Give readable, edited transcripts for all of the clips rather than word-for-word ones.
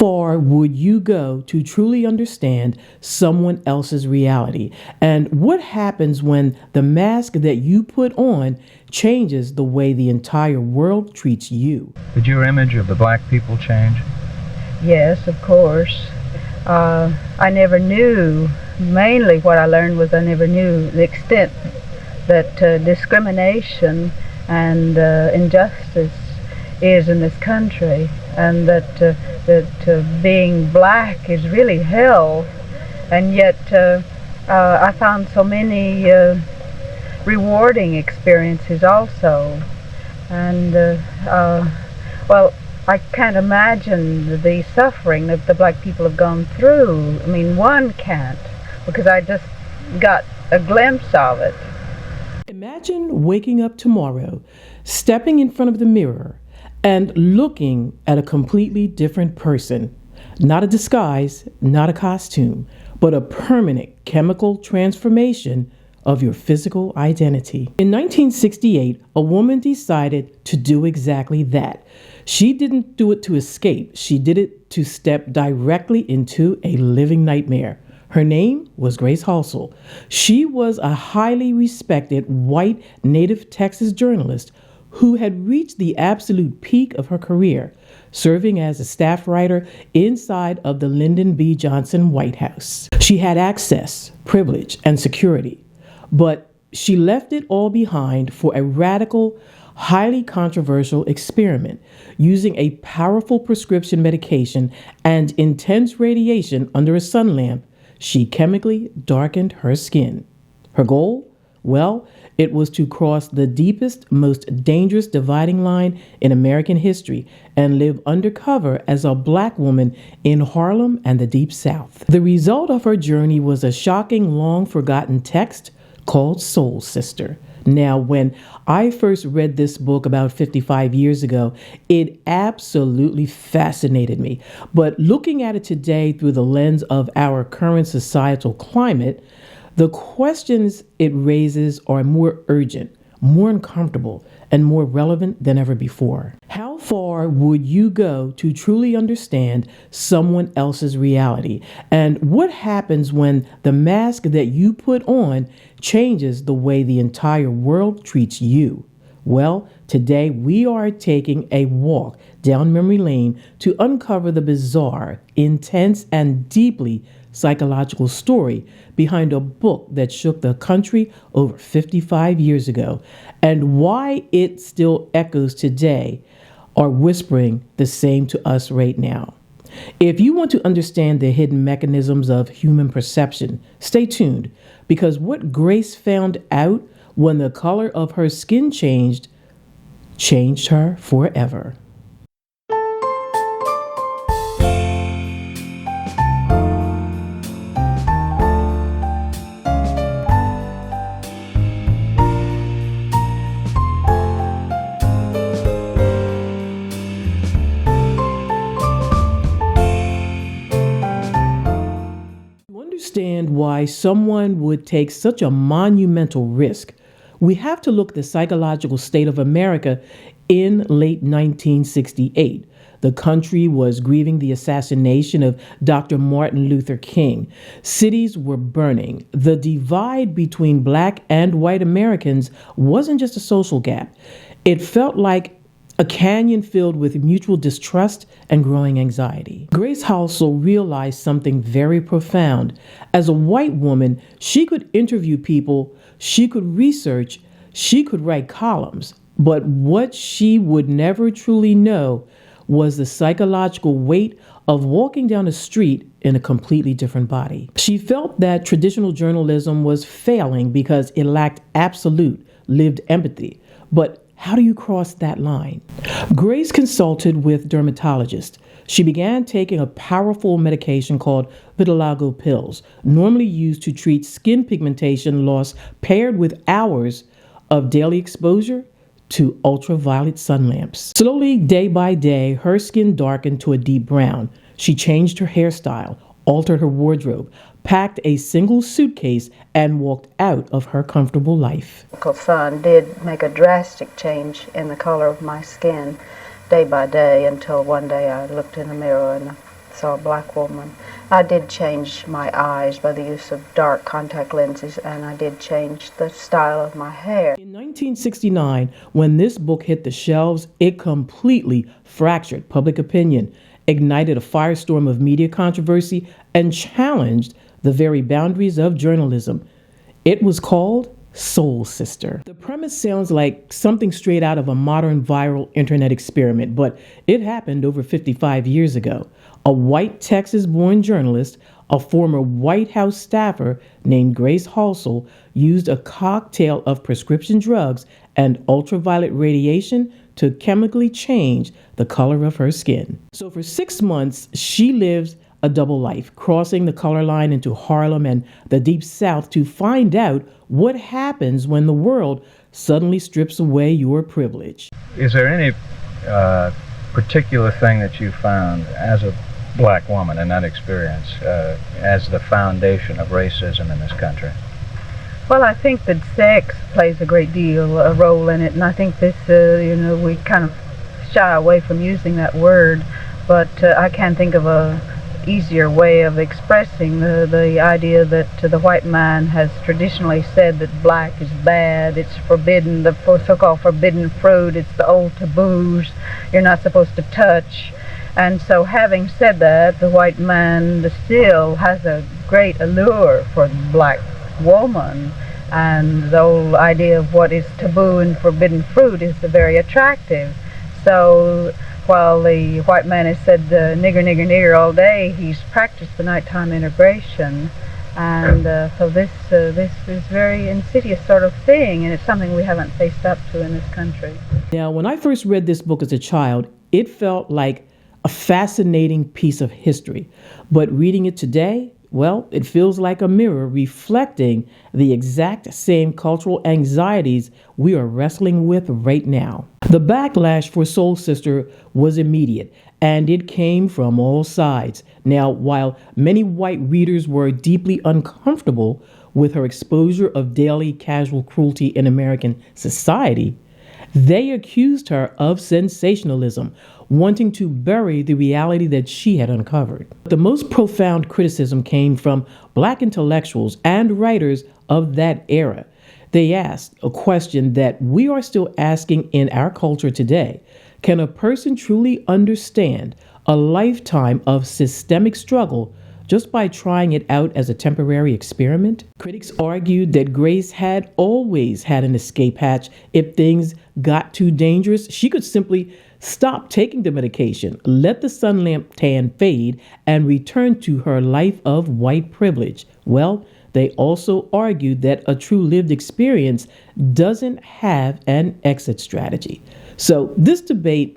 far would you go to truly understand someone else's reality? And what happens when the mask that you put on changes the way the entire world treats you? Did your image of the black people change? Yes, of course. I never knew, mainly what I learned was I never knew the extent that discrimination and injustice is in this country, and that being black is really hell. And yet I found so many rewarding experiences also. And well, I can't imagine the suffering that the black people have gone through. I mean, one can't, because I just got a glimpse of it. Imagine waking up tomorrow, stepping in front of the mirror, and looking at a completely different person. Not a disguise, not a costume, but a permanent chemical transformation of your physical identity. In 1968, a woman decided to do exactly that. She didn't do it to escape. She did it to step directly into a living nightmare. Her name was Grace Halsell. She was a highly respected white native Texas journalist who had reached the absolute peak of her career, serving as a staff writer inside of the Lyndon B. Johnson White House. She had access, privilege, and security, but she left it all behind for a radical, highly controversial experiment using a powerful prescription medication and intense radiation under a sun lamp. She chemically darkened her skin. Her goal? Well, it was to cross the deepest, most dangerous dividing line in American history and live undercover as a black woman in Harlem and the Deep South. The result of her journey was a shocking, long-forgotten text called Soul Sister. Now, when I first read this book about 55 years ago, it absolutely fascinated me. But looking at it today through the lens of our current societal climate, the questions it raises are more urgent, more uncomfortable, and more relevant than ever before. How far would you go to truly understand someone else's reality? And what happens when the mask that you put on changes the way the entire world treats you? Well, today we are taking a walk down memory lane to uncover the bizarre, intense, and deeply psychological story behind a book that shook the country over 55 years ago, and why it still echoes today, or whispering the same to us right now. If you want to understand the hidden mechanisms of human perception, stay tuned, because what Grace found out when the color of her skin changed her forever. Understand why someone would take such a monumental risk, we have to look at the psychological state of America in late 1968. The country was grieving the assassination of Dr. Martin Luther King. Cities were burning. The divide between black and white Americans wasn't just a social gap. It felt like a canyon filled with mutual distrust and growing anxiety. Grace Halsell realized something very profound. As a white woman, she could interview people, she could research, she could write columns, but what she would never truly know was the psychological weight of walking down a street in a completely different body. She felt that traditional journalism was failing because it lacked absolute lived empathy. But how do you cross that line? Grace consulted with dermatologists. She began taking a powerful medication called vitiligo pills, normally used to treat skin pigmentation loss paired with hours of daily exposure to ultraviolet sun lamps. Slowly, day by day, her skin darkened to a deep brown. She changed her hairstyle, altered her wardrobe, packed a single suitcase, and walked out of her comfortable life. Sun did make a drastic change in the color of my skin day by day, until one day I looked in the mirror and saw a black woman. I did change my eyes by the use of dark contact lenses, and I did change the style of my hair. In 1969, when this book hit the shelves, it completely fractured public opinion, ignited a firestorm of media controversy, and challenged the very boundaries of journalism. It was called Soul Sister. The premise sounds like something straight out of a modern viral internet experiment, but it happened over 55 years ago. A white Texas-born journalist, a former White House staffer named Grace Halsell, used a cocktail of prescription drugs and ultraviolet radiation to chemically change the color of her skin. So for 6 months, she lives a double life, crossing the color line into Harlem and the Deep South to find out what happens when the world suddenly strips away your privilege. Is there any particular thing that you found as a black woman in that experience as the foundation of racism in this country? Well, I think that sex plays a great deal a role in it, and I think this, we kind of shy away from using that word, but I can't think of a easier way of expressing the idea that the white man has traditionally said that black is bad, it's forbidden, the so-called forbidden fruit, it's the old taboos, you're not supposed to touch. And so having said that, the white man still has a great allure for the black woman, and the whole idea of what is taboo and forbidden fruit is very attractive. So while the white man has said nigger, nigger, nigger all day, he's practiced the nighttime integration. And so this is very insidious sort of thing, and it's something we haven't faced up to in this country. Now, when I first read this book as a child, it felt like a fascinating piece of history. But reading it today, well, it feels like a mirror reflecting the exact same cultural anxieties we are wrestling with right now. The backlash for Soul Sister was immediate, and it came from all sides. Now, while many white readers were deeply uncomfortable with her exposure of daily casual cruelty in American society, they accused her of sensationalism, wanting to bury the reality that she had uncovered. The most profound criticism came from black intellectuals and writers of that era. They asked a question that we are still asking in our culture today. Can a person truly understand a lifetime of systemic struggle just by trying it out as a temporary experiment? Critics argued that Grace had always had an escape hatch. If things got too dangerous, she could simply stop taking the medication, let the sun lamp tan fade, and return to her life of white privilege. Well, they also argued that a true lived experience doesn't have an exit strategy. So this debate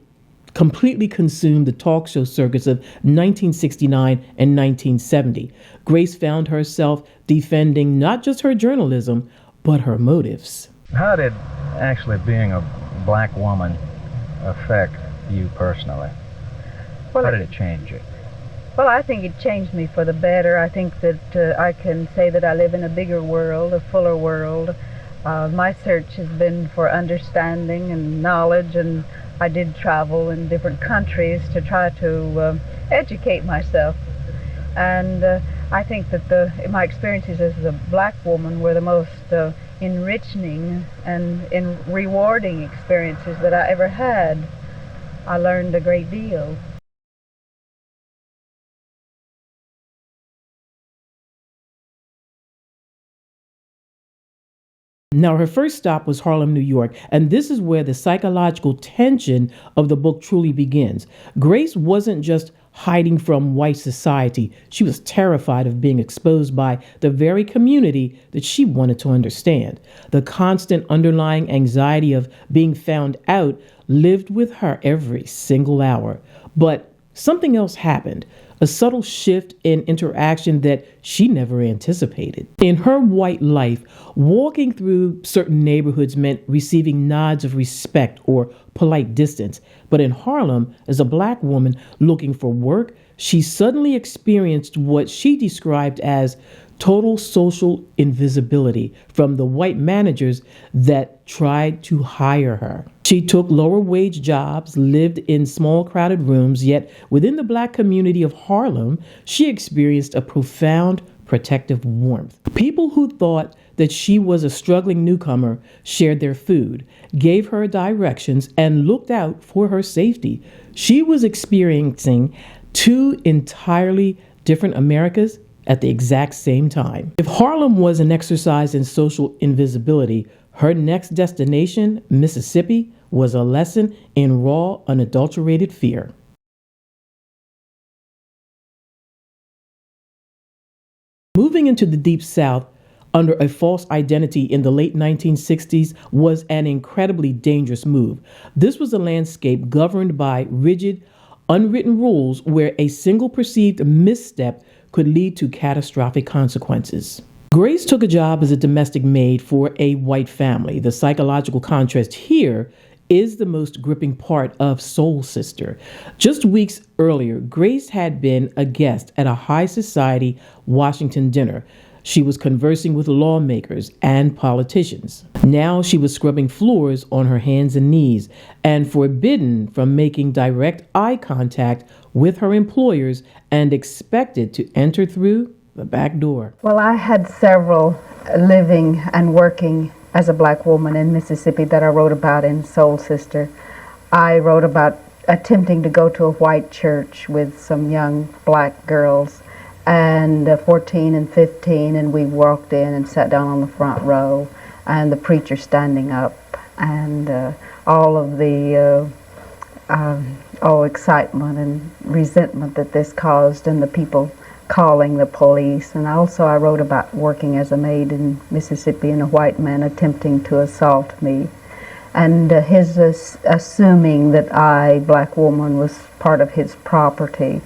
completely consumed the talk show circuits of 1969 and 1970. Grace found herself defending not just her journalism, but her motives. How did actually being a black woman affect you personally? Well, How did it change you? Well, I think it changed me for the better. I think that I can say that I live in a bigger world, a fuller world. My search has been for understanding and knowledge, and I did travel in different countries to try to educate myself. And I think that my experiences as a black woman were the most enriching and rewarding experiences that I ever had. I learned a great deal. Now, her first stop was Harlem, New York, and this is where the psychological tension of the book truly begins. Grace wasn't just hiding from white society. She was terrified of being exposed by the very community that she wanted to understand. The constant underlying anxiety of being found out lived with her every single hour. But something else happened. A subtle shift in interaction that she never anticipated. In her white life, walking through certain neighborhoods meant receiving nods of respect or polite distance. But in Harlem, as a black woman looking for work, she suddenly experienced what she described as total social invisibility from the white managers that tried to hire her. She took lower wage jobs, lived in small crowded rooms, yet within the black community of Harlem, she experienced a profound protective warmth. People who thought that she was a struggling newcomer shared their food, gave her directions, and looked out for her safety. She was experiencing two entirely different Americas at the exact same time. If Harlem was an exercise in social invisibility, her next destination, Mississippi, was a lesson in raw, unadulterated fear. Moving into the Deep South under a false identity in the late 1960s was an incredibly dangerous move. This was a landscape governed by rigid, unwritten rules where a single perceived misstep could lead to catastrophic consequences. Grace took a job as a domestic maid for a white family. The psychological contrast here is the most gripping part of Soul Sister. Just weeks earlier, Grace had been a guest at a high society Washington dinner. She was conversing with lawmakers and politicians. Now she was scrubbing floors on her hands and knees and forbidden from making direct eye contact with her employers and expected to enter through the back door. Well, I had several living and working as a black woman in Mississippi that I wrote about in Soul Sister. I wrote about attempting to go to a white church with some young black girls, and 14 and 15, and we walked in and sat down on the front row, and the preacher standing up, and all of the excitement and resentment that this caused, and the people calling the police. And also I wrote about working as a maid in Mississippi and a white man attempting to assault me, and his assuming that I, black woman, was part of his property,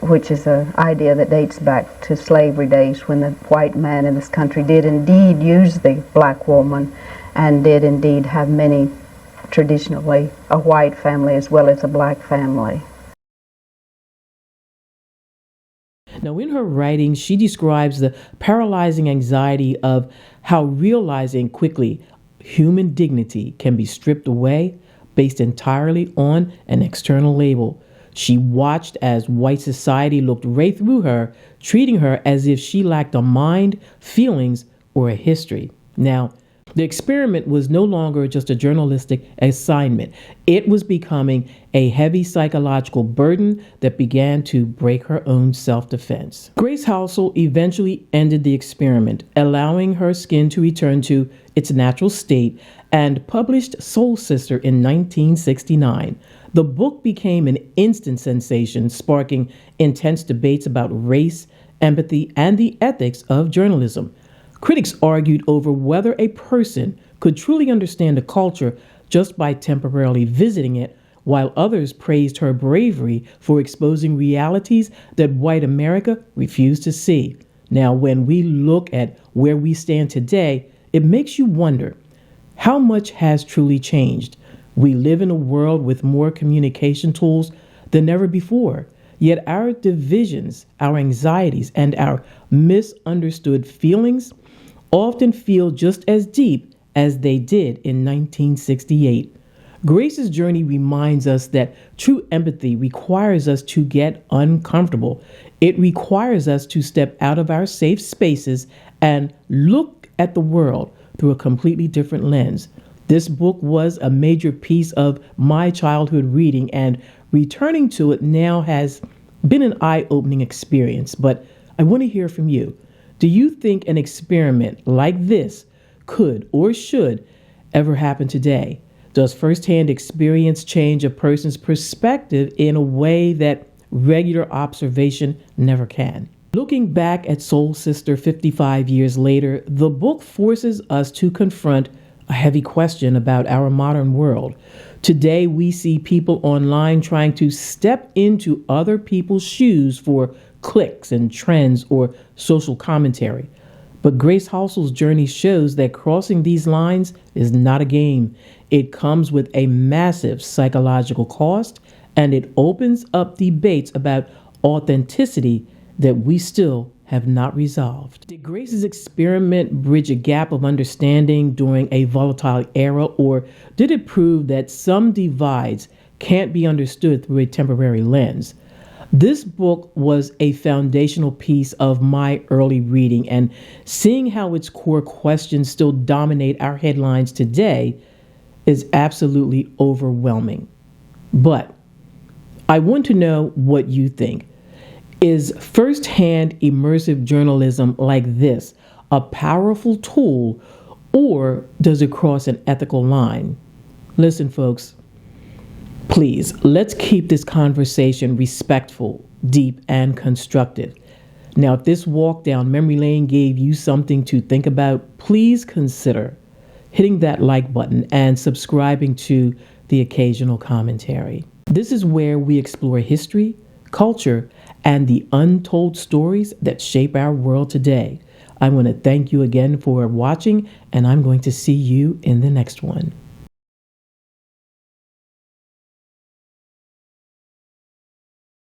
which is an idea that dates back to slavery days when the white man in this country did indeed use the black woman and did indeed have many, traditionally, a white family as well as a black family. Now, in her writing, she describes the paralyzing anxiety of how realizing quickly human dignity can be stripped away based entirely on an external label. She watched as white society looked right through her, treating her as if she lacked a mind, feelings, or a history. Now, the experiment was no longer just a journalistic assignment. It was becoming a heavy psychological burden that began to break her own self-defense. Grace Halsell eventually ended the experiment, allowing her skin to return to its natural state, and published Soul Sister in 1969. The book became an instant sensation, sparking intense debates about race, empathy, and the ethics of journalism. Critics argued over whether a person could truly understand a culture just by temporarily visiting it, while others praised her bravery for exposing realities that white America refused to see. Now, when we look at where we stand today, it makes you wonder, how much has truly changed? We live in a world with more communication tools than ever before, yet our divisions, our anxieties, and our misunderstood feelings often feel just as deep as they did in 1968. Grace's journey reminds us that true empathy requires us to get uncomfortable. It requires us to step out of our safe spaces and look at the world through a completely different lens. This book was a major piece of my childhood reading, and returning to it now has been an eye-opening experience. But I want to hear from you. Do you think an experiment like this could or should ever happen today? Does firsthand experience change a person's perspective in a way that regular observation never can? Looking back at Soul Sister 55 years later, the book forces us to confront a heavy question about our modern world. Today, we see people online trying to step into other people's shoes for clicks and trends or social commentary. But Grace Halsell's journey shows that crossing these lines is not a game. It comes with a massive psychological cost, and it opens up debates about authenticity that we still have not resolved. Did Grace's experiment bridge a gap of understanding during a volatile era, or did it prove that some divides can't be understood through a temporary lens? This book was a foundational piece of my early reading, and seeing how its core questions still dominate our headlines today is absolutely overwhelming. But I want to know what you think. Is first-hand immersive journalism like this a powerful tool, or does it cross an ethical line? Listen, folks, please, let's keep this conversation respectful, deep, and constructive. Now, if this walk down memory lane gave you something to think about, please consider hitting that like button and subscribing to the occasional commentary. This is where we explore history, culture, and the untold stories that shape our world today. I want to thank you again for watching, and I'm going to see you in the next one.